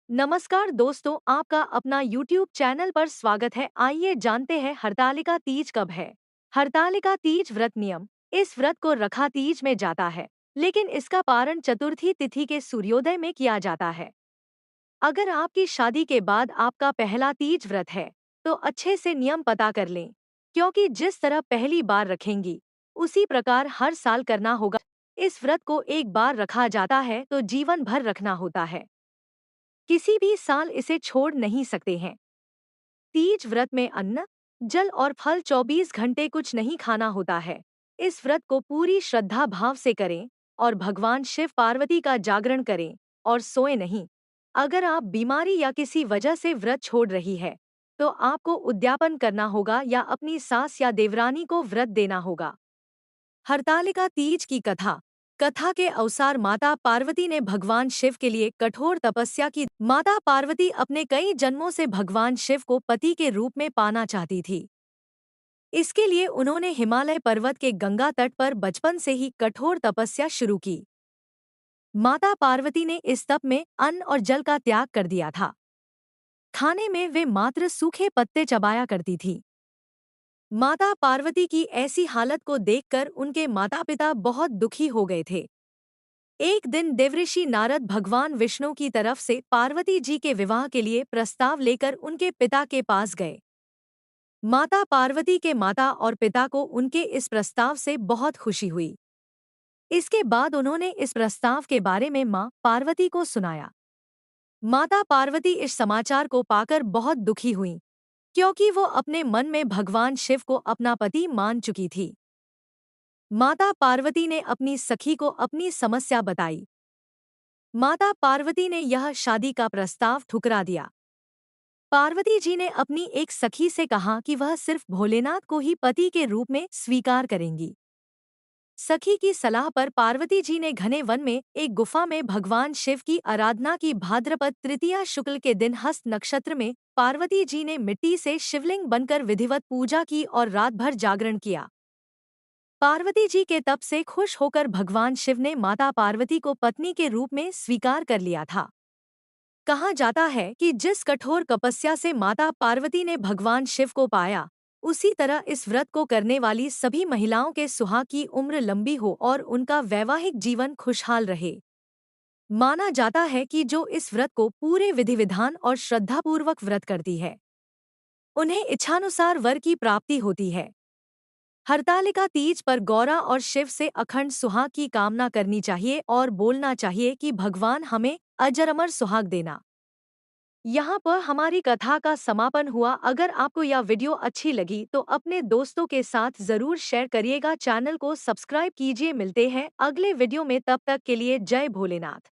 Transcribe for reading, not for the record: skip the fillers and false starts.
नमस्कार दोस्तों, आपका अपना YouTube चैनल पर स्वागत है। आइए जानते हैं हरतालिका तीज कब है। हरतालिका तीज व्रत नियम। इस व्रत को रखा तीज में जाता है, लेकिन इसका पारण चतुर्थी तिथि के सूर्योदय में किया जाता है। अगर आपकी शादी के बाद आपका पहला तीज व्रत है, तो अच्छे से नियम पता कर लें, क्योंकि जिस तरह पहली बार रखेंगी, उसी प्रकार हर साल करना होगा। इस व्रत को एक बार रखा जाता है तो जीवन भर रखना होता है। किसी भी साल इसे छोड़ नहीं सकते हैं। तीज व्रत में अन्न, जल और फल 24 घंटे कुछ नहीं खाना होता है। इस व्रत को पूरी श्रद्धा भाव से करें और भगवान शिव पार्वती का जागरण करें और सोए नहीं। अगर आप बीमारी या किसी वजह से व्रत छोड़ रही है, तो आपको उद्यापन करना होगा या अपनी सास या देवरानी को व्रत देना होगा। हरतालिका तीज की कथा। कथा के अनुसार माता पार्वती ने भगवान शिव के लिए कठोर तपस्या की। माता पार्वती अपने कई जन्मों से भगवान शिव को पति के रूप में पाना चाहती थी। इसके लिए उन्होंने हिमालय पर्वत के गंगा तट पर बचपन से ही कठोर तपस्या शुरू की। माता पार्वती ने इस तप में अन्न और जल का त्याग कर दिया था। खाने में वे मात्र सूखे पत्ते चबाया करती थी। माता पार्वती की ऐसी हालत को देखकर उनके माता पिता बहुत दुखी हो गए थे। एक दिन देवऋषि नारद भगवान विष्णु की तरफ से पार्वती जी के विवाह के लिए प्रस्ताव लेकर उनके पिता के पास गए। माता पार्वती के माता और पिता को उनके इस प्रस्ताव से बहुत खुशी हुई। इसके बाद उन्होंने इस प्रस्ताव के बारे में मां पार्वती को सुनाया। माता पार्वती इस समाचार को पाकर बहुत दुखी हुईं, क्योंकि वो अपने मन में भगवान शिव को अपना पति मान चुकी थी। माता पार्वती ने अपनी सखी को अपनी समस्या बताई। माता पार्वती ने यह शादी का प्रस्ताव ठुकरा दिया। पार्वती जी ने अपनी एक सखी से कहा कि वह सिर्फ भोलेनाथ को ही पति के रूप में स्वीकार करेंगी। सखी की सलाह पर पार्वती जी ने घने वन में एक गुफा में भगवान शिव की आराधना की। भाद्रपद तृतीया शुक्ल के दिन हस्त नक्षत्र में पार्वती जी ने मिट्टी से शिवलिंग बनकर विधिवत पूजा की और रात भर जागरण किया। पार्वती जी के तप से खुश होकर भगवान शिव ने माता पार्वती को पत्नी के रूप में स्वीकार कर लिया था। कहा जाता है कि जिस कठोर तपस्या से माता पार्वती ने भगवान शिव को पाया, उसी तरह इस व्रत को करने वाली सभी महिलाओं के सुहाग की उम्र लंबी हो और उनका वैवाहिक जीवन खुशहाल रहे। माना जाता है कि जो इस व्रत को पूरे विधि विधान और श्रद्धापूर्वक व्रत करती है, उन्हें इच्छानुसार वर की प्राप्ति होती है। हरतालिका तीज पर गौरा और शिव से अखंड सुहाग की कामना करनी चाहिए और बोलना चाहिए कि भगवान हमें अजर अमर सुहाग देना। यहाँ पर हमारी कथा का समापन हुआ। अगर आपको यह वीडियो अच्छी लगी तो अपने दोस्तों के साथ जरूर शेयर करिएगा। चैनल को सब्सक्राइब कीजिए। मिलते हैं अगले वीडियो में, तब तक के लिए जय भोलेनाथ।